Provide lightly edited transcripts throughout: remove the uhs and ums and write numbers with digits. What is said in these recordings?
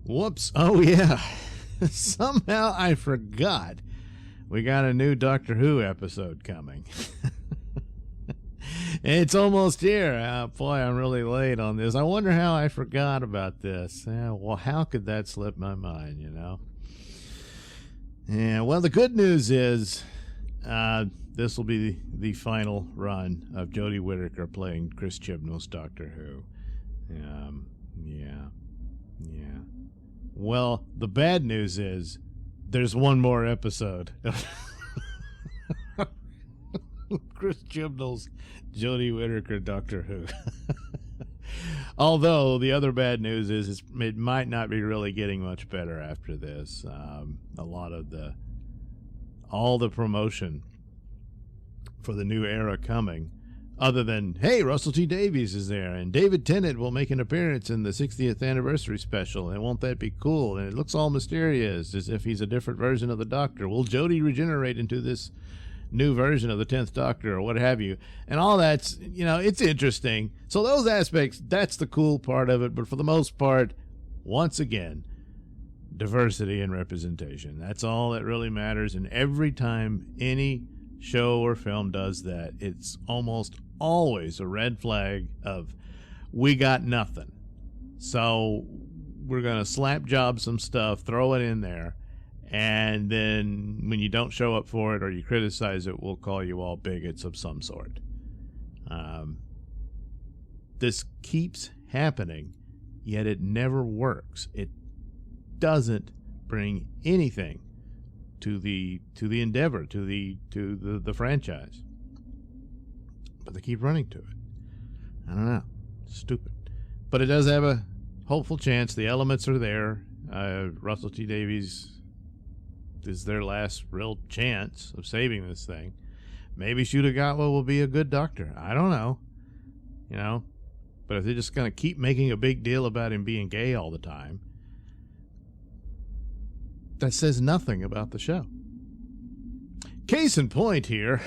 Whoops. Oh, yeah. Somehow I forgot. We got a new Doctor Who episode coming. It's almost here. Boy, I'm really late on this. I wonder how I forgot about this. Well, how could that slip my mind, you know? Yeah, well, the good news is this will be the final run of Jodie Whittaker playing Chris Chibnall's Doctor Who. Yeah. Well, the bad news is there's one more episode. Chris Chibnall's Jodie Whittaker Doctor Who. Although the other bad news is it might not be really getting much better after this. All the promotion for the new era coming, other than, hey, Russell T Davies is there and David Tennant will make an appearance in the 60th anniversary special, and won't that be cool? And it looks all mysterious, as if he's a different version of the Doctor. Will Jodie regenerate into this new version of the 10th Doctor or what have you? And all that's, it's interesting. So those aspects, that's the cool part of it. But for the most part, once again, diversity and representation. That's all that really matters. And every time any show or film does that, it's almost always a red flag of, we got nothing. So we're going to slap job some stuff, throw it in there. And then when you don't show up for it or you criticize it, we'll call you all bigots of some sort. This keeps happening, yet it never works. It doesn't bring anything to the endeavor, to the franchise. But they keep running to it. I don't know. It's stupid. But it does have a hopeful chance. The elements are there. Russell T Davies is their last real chance of saving this thing. Maybe Shudagatwa will be a good Doctor. I don't know. But if they're just going to keep making a big deal about him being gay all the time, that says nothing about the show. Case in point here,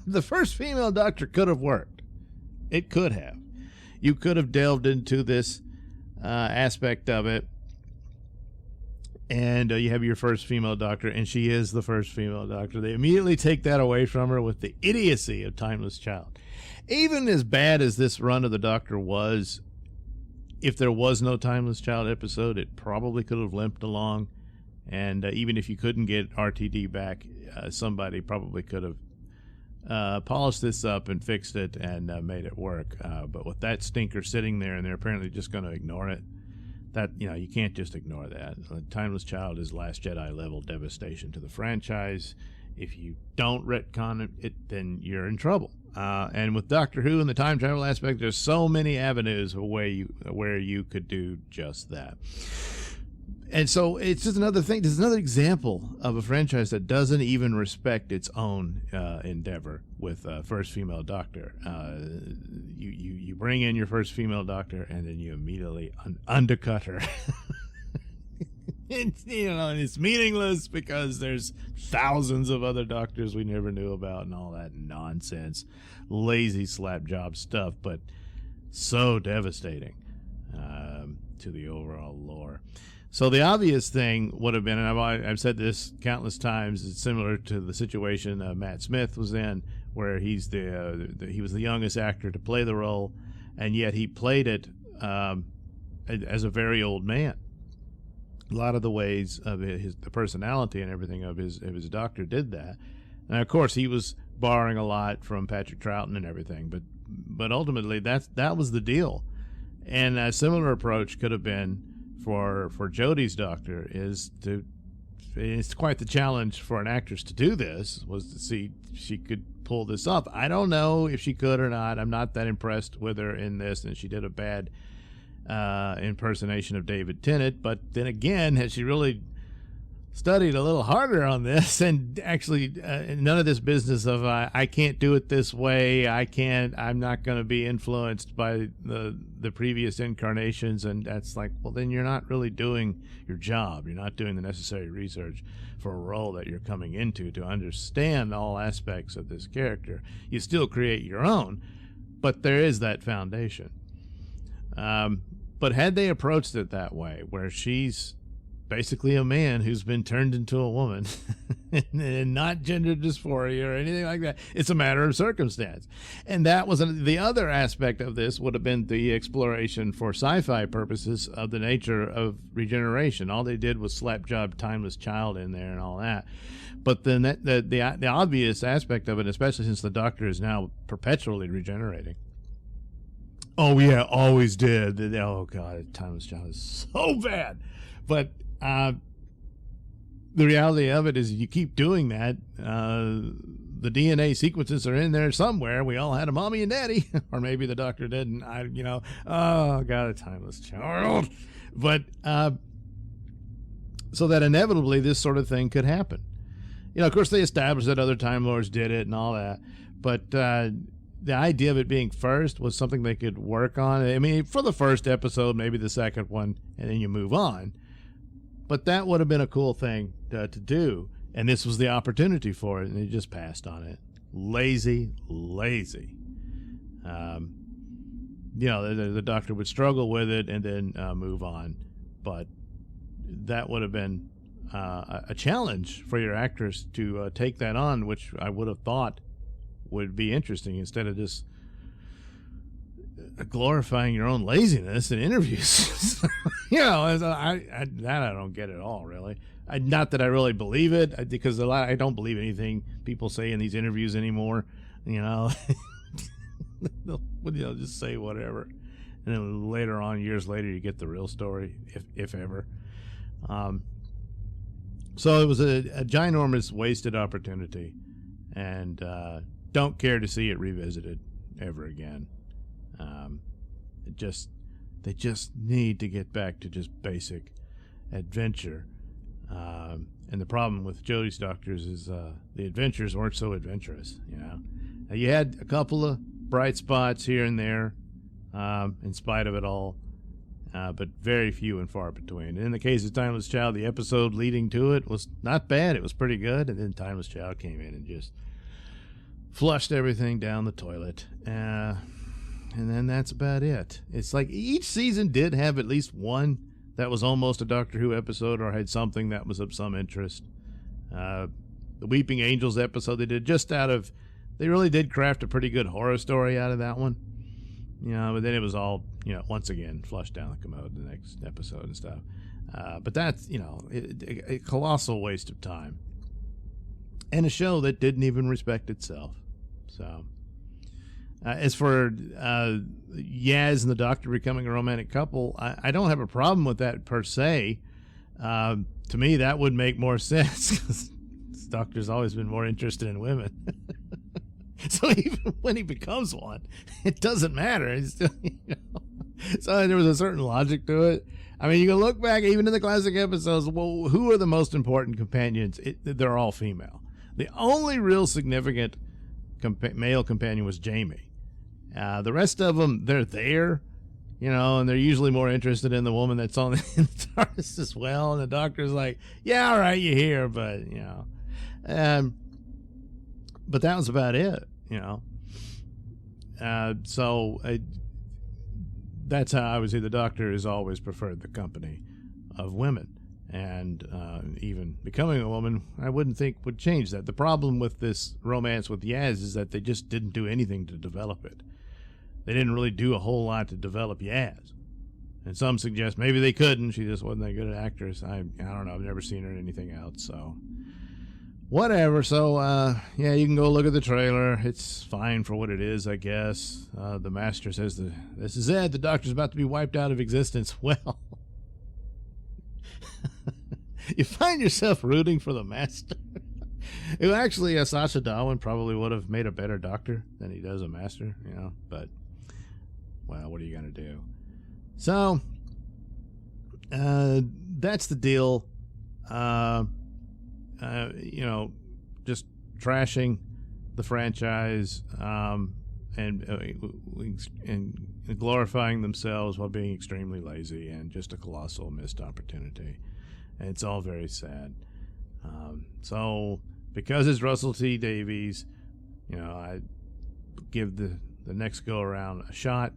the first female Doctor could have worked. It could have. You could have delved into this aspect of it, and you have your first female Doctor, and she is the first female Doctor. They immediately take that away from her with the idiocy of Timeless Child. Even as bad as this run of the Doctor was, if there was no Timeless Child episode, it probably could have limped along. And even if you couldn't get RTD back, somebody probably could have polished this up and fixed it and made it work. But with that stinker sitting there, and they're apparently just going to ignore it, that, you can't just ignore that. Timeless Child is Last Jedi level devastation to the franchise. If you don't retcon it, then you're in trouble. And with Doctor Who and the time travel aspect, there's so many avenues where you could do just that. And so it's just another thing. There's another example of a franchise that doesn't even respect its own endeavor with first female Doctor. You bring in your first female Doctor, and then you immediately undercut her. And it's meaningless because there's thousands of other Doctors we never knew about and all that nonsense, lazy slap job stuff, but so devastating to the overall lore. So the obvious thing would have been, and I've said this countless times, it's similar to the situation Matt Smith was in, where he was the youngest actor to play the role, and yet he played it as a very old man. A lot of the ways of the personality and everything of his Doctor did that, and of course he was borrowing a lot from Patrick Troughton and everything, but ultimately that was the deal. And a similar approach could have been for Jodie's Doctor. It's quite the challenge for an actress to do this, was to see if she could pull this off. I don't know if she could or not. I'm not that impressed with her in this, and she did a bad impersonation of David Tennant. But then again, has she really studied a little harder on this, and actually none of this business of I can't do it this way, I'm not going to be influenced by the previous incarnations, and that's like, well, then you're not really doing your job. You're not doing the necessary research for a role that you're coming into to understand all aspects of this character. You still create your own, but there is that foundation. But had they approached it that way, where she's basically a man who's been turned into a woman and not gender dysphoria or anything like that, it's a matter of circumstance. And that was the other aspect of this would have been the exploration for sci-fi purposes of the nature of regeneration. All they did was slap job Timeless Child in there and all that. But then the obvious aspect of it, especially since the Doctor is now perpetually regenerating. Oh yeah, always did. Oh god, Timeless Child is so bad. But the reality of it is you keep doing that. The DNA sequences are in there somewhere. We all had a mommy and daddy, or maybe the Doctor didn't. Oh god, a Timeless Child. But so that inevitably this sort of thing could happen. Of course, they established that other Time Lords did it and all that, but the idea of it being first was something they could work on. I mean, for the first episode, maybe the second one, and then you move on. But that would have been a cool thing to do, and this was the opportunity for it, and they just passed on it. Lazy. The Doctor would struggle with it and then move on, but that would have been a challenge for your actors to take that on, which I would have thought would be interesting instead of just glorifying your own laziness in interviews. I don't get at all, really. Not that I really believe it, because I don't believe anything people say in these interviews anymore. They'll just say whatever, and then later on, years later, you get the real story, if ever. So it was a ginormous wasted opportunity, and don't care to see it revisited ever again. They just need to get back to just basic adventure. And the problem with Jodie's Doctors is the adventures weren't so adventurous. You had a couple of bright spots here and there, in spite of it all, but very few and far between. And in the case of Timeless Child, the episode leading to it was not bad. It was pretty good, and then Timeless Child came in and just flushed everything down the toilet. And then that's about it. It's like each season did have at least one that was almost a Doctor Who episode or had something that was of some interest. The Weeping Angels episode they really did craft a pretty good horror story out of that one. But then it was all, once again, flushed down the commode the next episode and stuff. But that's, a colossal waste of time. And a show that didn't even respect itself. So, as for Yaz and the Doctor becoming a romantic couple, I don't have a problem with that per se. To me, that would make more sense, because the Doctor's always been more interested in women. So even when he becomes one, it doesn't matter. It's still, So there was a certain logic to it. I mean, you can look back even in the classic episodes. Well, who are the most important companions? They're all female. The only real significant male companion was Jamie. The rest of them, they're there, and they're usually more interested in the woman that's on the TARDIS as well. And the Doctor's like, yeah, all right, you're here, but, but that was about it, So that's how I would say the Doctor has always preferred the company of women. And even becoming a woman, I wouldn't think would change that. The problem with this romance with Yaz is that they just didn't do anything to develop it. They didn't really do a whole lot to develop Yaz. And some suggest maybe they couldn't. She just wasn't that good an actress. I don't know. I've never seen her in anything else. So whatever. So, yeah, you can go look at the trailer. It's fine for what it is, I guess. The Master says this is it. The Doctor's about to be wiped out of existence. Well, you find yourself rooting for the Master. It actually, Sacha Darwin probably would have made a better Doctor than he does a Master, but, well, what are you going to do? So, that's the deal. Just trashing the franchise, and glorifying themselves while being extremely lazy, and just a colossal missed opportunity. And it's all very sad. So because it's Russell T Davies, I give the next go around a shot.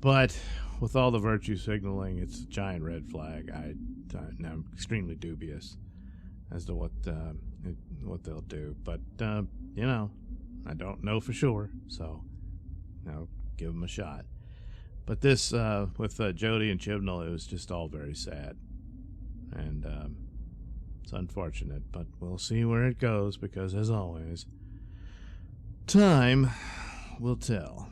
But with all the virtue signaling, it's a giant red flag. I'm extremely dubious as to what they'll do. But you know, I don't know for sure, so I'll give them a shot. But this with Jody and Chibnall, it was just all very sad, and it's unfortunate. But we'll see where it goes, because as always, time will tell.